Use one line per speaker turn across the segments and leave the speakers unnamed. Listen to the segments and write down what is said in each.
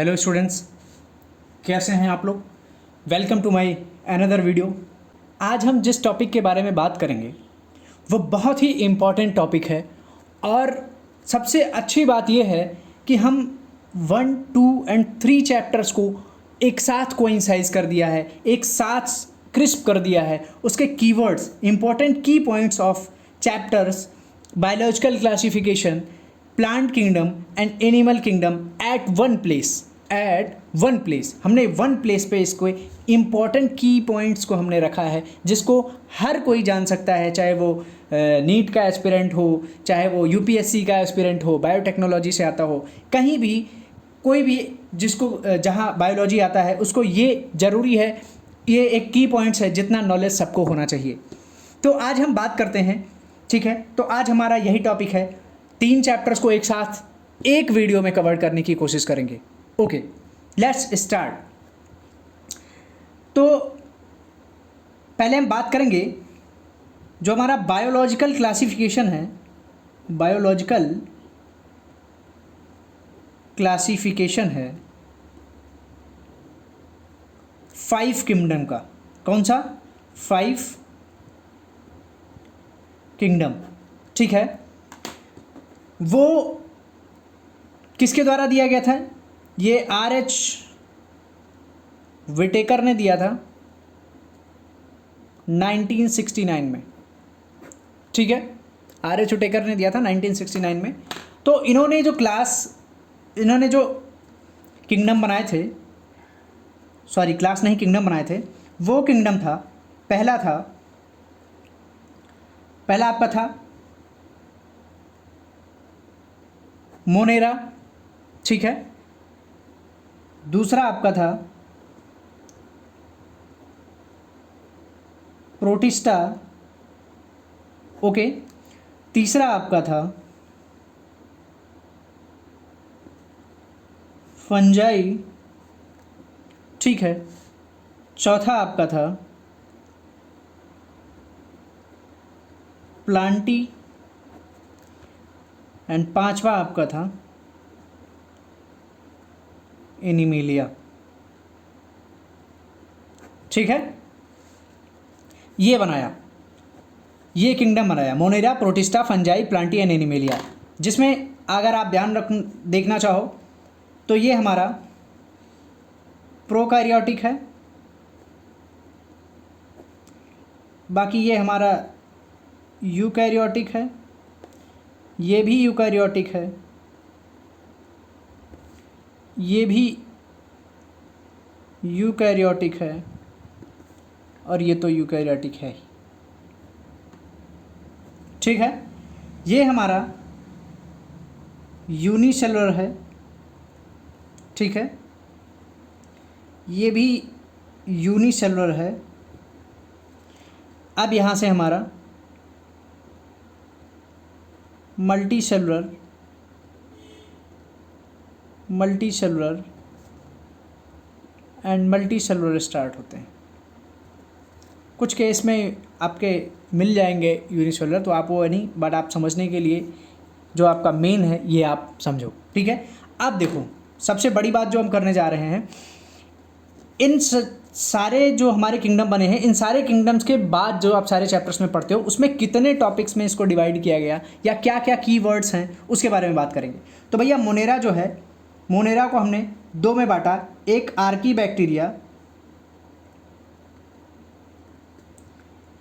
Hello students, कैसे हैं आप लोग। Welcome to my another video. आज हम जिस टॉपिक के बारे में बात करेंगे वो बहुत ही इम्पॉर्टेंट टॉपिक है और सबसे अच्छी बात यह है कि हम 1, 2 एंड 3 चैप्टर्स को एक साथ कोइंसाइज कर दिया है, एक साथ क्रिस्प कर दिया है। उसके keywords, important key points of chapters, biological classification, plant kingdom and animal kingdom at one place हमने वन प्लेस पे इसको इम्पॉर्टेंट की पॉइंट्स को हमने रखा है, जिसको हर कोई जान सकता है, चाहे वो नीट का एस्पिरेंट हो, चाहे वो यूपीएससी का एस्पिरेंट हो, बायोटेक्नोलॉजी से आता हो, कहीं भी कोई भी जिसको जहाँ बायोलॉजी आता है उसको ये ज़रूरी है, ये एक की पॉइंट्स है जितना नॉलेज सबको होना चाहिए। तो आज हम बात करते हैं, ठीक है। तो आज हमारा यही टॉपिक है, 3 चैप्टर्स को एक साथ एक वीडियो में कवर करने की कोशिश करेंगे। Okay, let's start. तो पहले हम बात करेंगे जो हमारा बायोलॉजिकल क्लासिफिकेशन है, बायोलॉजिकल क्लासिफिकेशन है 5 किंगडम का। कौन सा? 5 किंगडम, ठीक है। वो किसके द्वारा दिया गया था? ये R.H. विटेकर ने दिया था 1969 में, ठीक है। R.H. विटेकर ने दिया था 1969 में। तो इन्होंने जो किंगडम बनाए थे, सॉरी क्लास नहीं किंगडम बनाए थे, वो किंगडम था, पहला आपका था मोनेरा, ठीक है। दूसरा आपका था प्रोटिस्टा, ओके। तीसरा आपका था फंजाई, ठीक है। चौथा आपका था प्लांटी एंड पांचवा आपका था एनिमेलिया, ठीक है। ये किंगडम बनाया Monera, protista, fungi, Plantae and animalia, जिसमें अगर आप देखना चाहो तो ये हमारा प्रोकैरियोटिक है, बाकी ये हमारा यूकैरियोटिक है, ये भी यूकैरियोटिक है, ये भी यूकैरियोटिक है और ये तो यूकैरियोटिक है ही, ठीक है। ये हमारा यूनिसेलुलर है, ठीक है। ये भी यूनिसेलुलर है। अब यहाँ से हमारा मल्टीसेलुलर एंड मल्टीसेलुलर स्टार्ट होते हैं। कुछ केस में आपके मिल जाएंगे यूनिसेलुलर, तो आप वो नहीं, बट आप समझने के लिए जो आपका मेन है ये आप समझो, ठीक है। अब देखो, सबसे बड़ी बात जो हम करने जा रहे हैं, इन सारे जो हमारे किंगडम बने हैं, इन सारे किंगडम्स के बाद जो आप सारे चैप्टर्स में पढ़ते हो, उसमें कितने टॉपिक्स में इसको डिवाइड किया गया या क्या क्या कीवर्ड्स हैं उसके बारे में बात करेंगे। तो भैया मोनेरा जो है, मोनेरा को हमने 2 में बांटा, एक आर्की बैक्टीरिया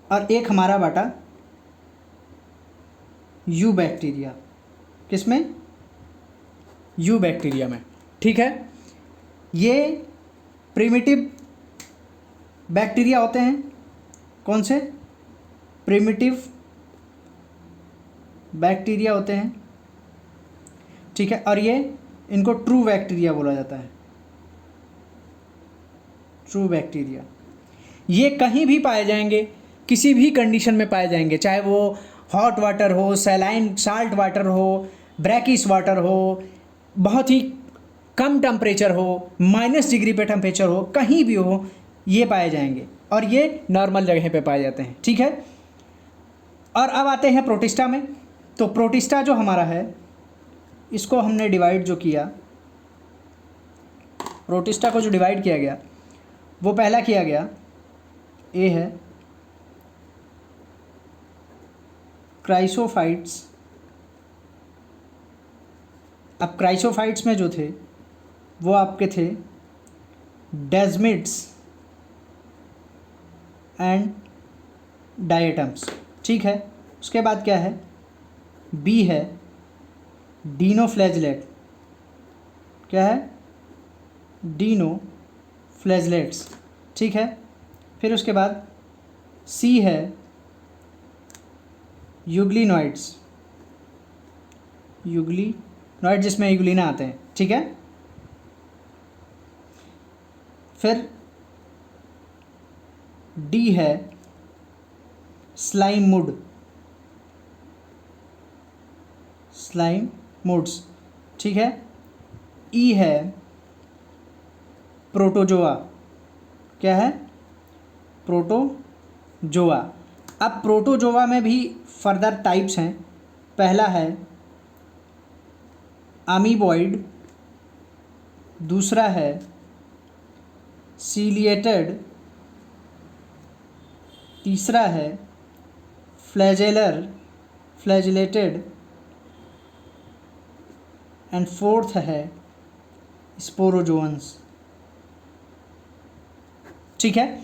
और एक हमारा बांटा यू बैक्टीरिया। किसमें? यू बैक्टीरिया में, ठीक है। ये प्रिमिटिव बैक्टीरिया होते हैं। कौन से? प्रिमिटिव बैक्टीरिया होते हैं, ठीक है। और ये इनको ट्रू बैक्टीरिया बोला जाता है, ट्रू बैक्टीरिया। ये कहीं भी पाए जाएंगे, किसी भी कंडीशन में पाए जाएंगे, चाहे वो हॉट वाटर हो, सैलाइन साल्ट वाटर हो, ब्रैकिश वाटर हो, बहुत ही कम टेम्परेचर हो, -डिग्री पे टेम्परेचर हो, कहीं भी हो, ये पाए जाएंगे और ये नॉर्मल जगह पे पाए जाते हैं, ठीक है। और अब आते हैं प्रोटिस्टा में। तो प्रोटिस्टा जो हमारा है, इसको हमने डिवाइड जो किया प्रोटिस्टा को जो डिवाइड किया गया वो पहला किया गया ए है क्राइसोफाइट्स। अब क्राइसोफाइट्स में जो थे वो आपके थे डेजमिड्स एंड डायटम्स, ठीक है। उसके बाद क्या है, बी है डीनोफ्लैजलेट, क्या है, डीनोफ्लैजलेट्स, ठीक है। फिर उसके बाद सी है यूग्लिनॉइड्स, यूग्लिनॉइड जिसमें यूग्लिना आते हैं, ठीक है। फिर डी है स्लाइम मूड्स, ठीक है। ई है प्रोटोजोआ, क्या है, प्रोटोजोआ। अब प्रोटोजोआ में भी फर्दर टाइप्स हैं। पहला है अमीबॉइड, दूसरा है सीलिएटेड, तीसरा है फ्लैजेलेटेड एंड फोर्थ है स्पोरोजोअन्स, ठीक है।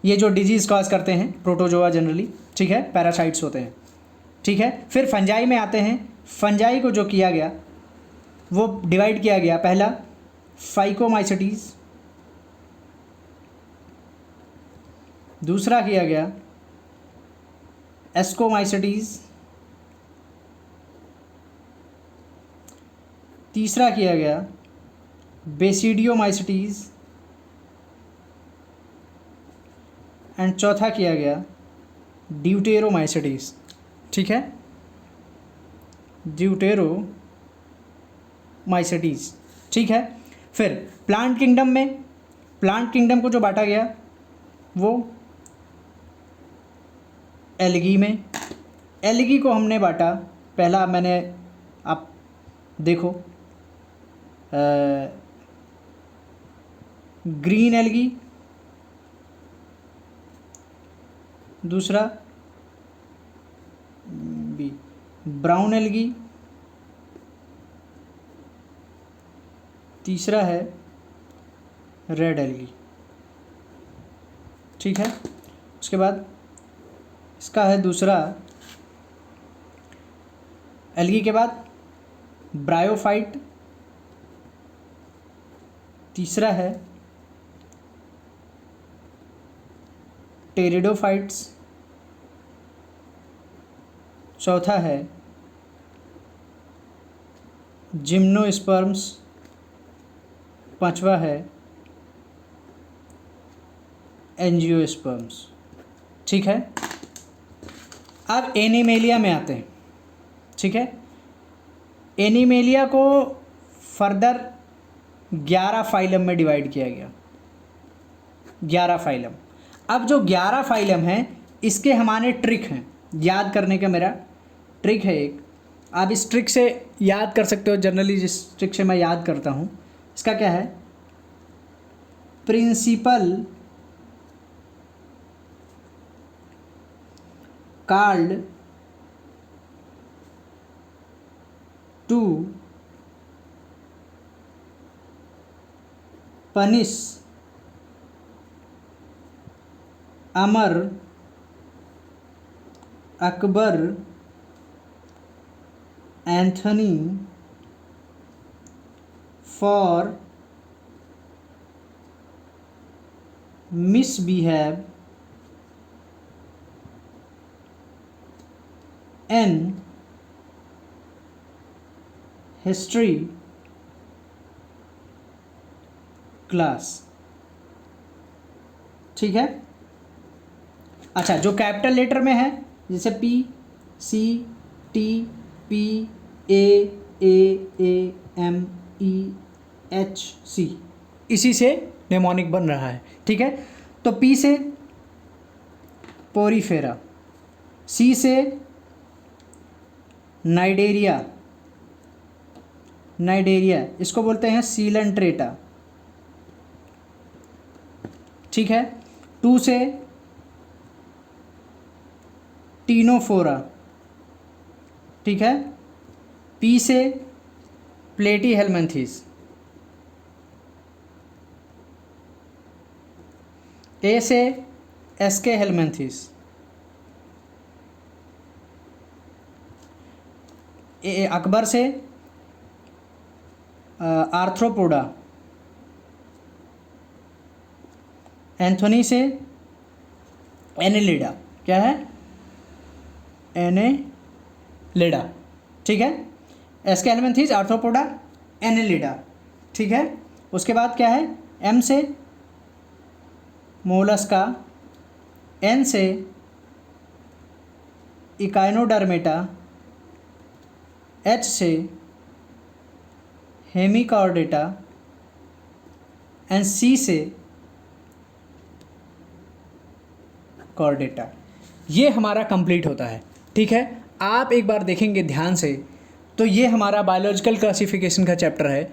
ये जो डिजीज़ कॉज करते हैं प्रोटोजोआ जनरली, ठीक है, पैरासाइट्स होते हैं, ठीक है। फिर फंजाई में आते हैं। फंजाई को जो किया गया वो डिवाइड किया गया, पहला फाइकोमाइसिटीज़, दूसरा किया गया एस्कोमाइसिटीज़, तीसरा किया गया बेसिडियोमाइसिटीज़ एंड चौथा किया गया ड्यूटेरोमाइसिटीज़, ठीक है, ड्यूटेरोमाइसिटीज़, ठीक है। फिर प्लांट किंगडम को जो बांटा गया वो एल्गी में। एल्गी को हमने बांटा, पहला मैंने, आप देखो, ग्रीन एल्गी, दूसरा बी ब्राउन एल्गी, तीसरा है रेड एल्गी, ठीक है। उसके बाद इसका है दूसरा एल्गी के बाद ब्रायोफाइट, तीसरा है टेरिडोफाइट्स, चौथा है जिम्नोस्पर्म्स, पांचवा है एंजियोस्पर्म्स, ठीक है। अब एनिमेलिया में आते हैं, ठीक है। एनिमेलिया को फर्दर 11 फाइलम में डिवाइड किया गया, 11 फाइलम। अब जो 11 फाइलम हैं इसके हमारे ट्रिक हैं, याद करने का मेरा ट्रिक है एक, आप इस ट्रिक से याद कर सकते हो। जनरली जिस ट्रिक से मैं याद करता हूँ, इसका क्या है, principal called to punish Amar, Akbar, Anthony for misbehave in history class, ठीक है। अच्छा, जो कैपिटल लेटर में है जैसे P, C, T, P, A, M, E, H, C, इसी से नेमोनिक बन रहा है, ठीक है। तो P से पोरीफेरा, C से नाइडेरिया, इसको बोलते हैं सीलेंट्रेटा, ठीक है। 2 से टीनोफोरा, ठीक है। P से प्लेटीहेलमिन्थेस, A से एस्के हेलमिन्थेस, अकबर से आर्थ्रोपोडा, एंथोनी से एनेलिडा, क्या है, एनेलिडा, ठीक है। एस्के हेलमिन्थेस, आर्थ्रोपोडा, एनेलिडा, ठीक है। उसके बाद क्या है, M से मोलस्का, N से इकाइनोडर्मेटा, H से हेमिकॉर्डेटा एंड C से कॉर्डेटा। ये हमारा कंप्लीट होता है, ठीक है। आप एक बार देखेंगे ध्यान से तो ये हमारा बायोलॉजिकल क्लासिफिकेशन का चैप्टर है।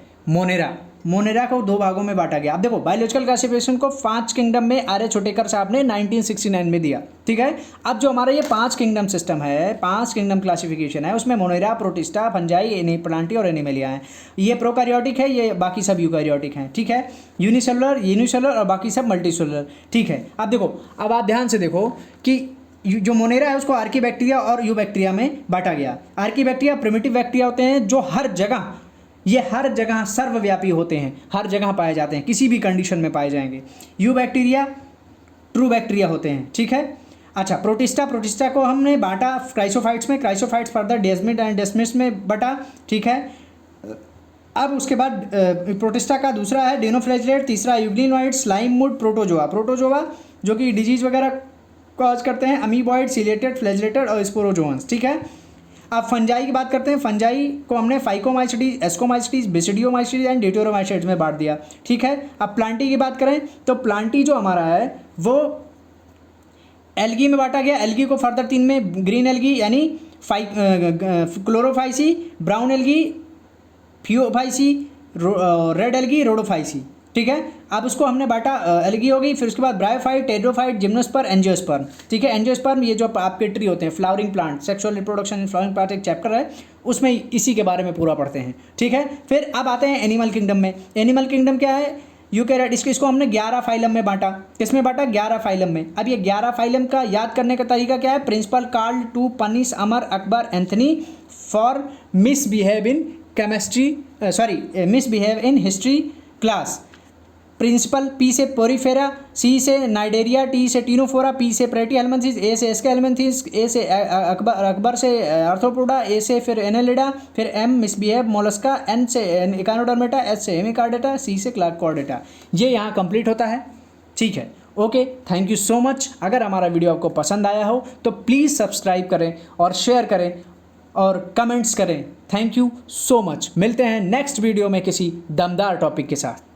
मोनेरा को 2 भागों में बांटा गया। अब देखो बायोलॉजिकल क्लासिफिकेशन को 5 किंगडम में आर्य छोटेकर साहब ने 1969 में दिया, ठीक है। अब जो हमारा ये 5 किंगडम सिस्टम है, 5 किंगडम क्लासिफिकेशन है, उसमें मोनेरा, प्रोटिस्टा, फंजाई, प्लांटी और एनिमेलिया है। ये प्रोकैरियोटिक है, ये बाकी सब यूकैरियोटिक हैं, ठीक है। यूनिसेलुलर और बाकी सब मल्टीसेलुलर, ठीक है। अब देखो, अब आप ध्यान से देखो कि जो मोनेरा है उसको आर्कीबैक्टीरिया और यूबैक्टीरिया में बांटा गया। आर्कीबैक्टीरिया प्रिमिटिव बैक्टीरिया होते हैं जो हर जगह सर्वव्यापी होते हैं, हर जगह पाए जाते हैं, किसी भी कंडीशन में पाए जाएंगे। यूबैक्टीरिया ट्रू बैक्टीरिया होते हैं, ठीक है। अच्छा, प्रोटिस्टा को हमने बांटा क्राइसोफाइट्स में, chrysophytes further desmid and desmids में बटा, ठीक है। अब उसके बाद प्रोटिस्टा का दूसरा है डेनोफ्लैजिलेट, तीसरा यूग्लिनोइड, स्लाइमूड, प्रोटोजोआ जो कि डिजीज वगैरह कॉज करते हैं, अमीबॉइड, सिलेटेड, फ्लैजिलेटेड और स्पोरोजोअन्स, ठीक है। अब फंजाई की बात करते हैं। फंजाई को हमने phycomycetes, ascomycetes, basidiomycetes and deuteromycetes में बांट दिया, ठीक है। अब प्लांटी की बात करें तो प्लांटी जो हमारा है वो एल्गी में बांटा गया। एल्गी को फर्दर 3 में, ग्रीन एल्गी यानी Chlorophyceae, brown algae Phaeophyceae, red algae Rhodophyceae, ठीक है। अब उसको हमने बांटा, एल्गी हो गई, फिर उसके बाद ब्रायोफाइट, टेड्रोफाइट, जिम्नोस्पर्म, एंजियोस्पर्म, ठीक है। एंजियोस्पर्म ये जो आपके ट्री होते हैं, flowering plant, sexual reproduction in flowering plant एक चैप्टर है, उसमें इसी के बारे में पूरा पढ़ते हैं, ठीक है। फिर अब आते हैं एनिमल किंगडम में। एनिमल किंगडम क्या है, यूकैरियोट, इसको हमने 11 फाइलम में बांटा। किसमें बांटा, 11 फाइलम में। अब ये 11 फाइलम का याद करने का तरीका क्या है, principal, Karl, to, punish, Amar, Akbar, Anthony for misbehave in history class. Principal, P से पोरीफेरा, C से नाइडेरिया, T से टीनोफोरा, P से प्लेटीहेलमिन्थेस, A से एस्के हेलमिन्थेस, A से अकबर से आर्थ्रोपोडा, A से फिर एनेलिडा, फिर M मिसबिहेव मोलस्का, N से इकानोडर्मेटा, H से हेमिकॉर्डेटा, C से कॉर्डेटा। ये यहाँ कंप्लीट होता है, ठीक है। Okay, thank you so much. अगर हमारा वीडियो आपको पसंद आया हो तो प्लीज़ सब्सक्राइब करें और शेयर करें और कमेंट्स करें। Thank you so much. मिलते हैं नेक्स्ट वीडियो में किसी दमदार टॉपिक के साथ।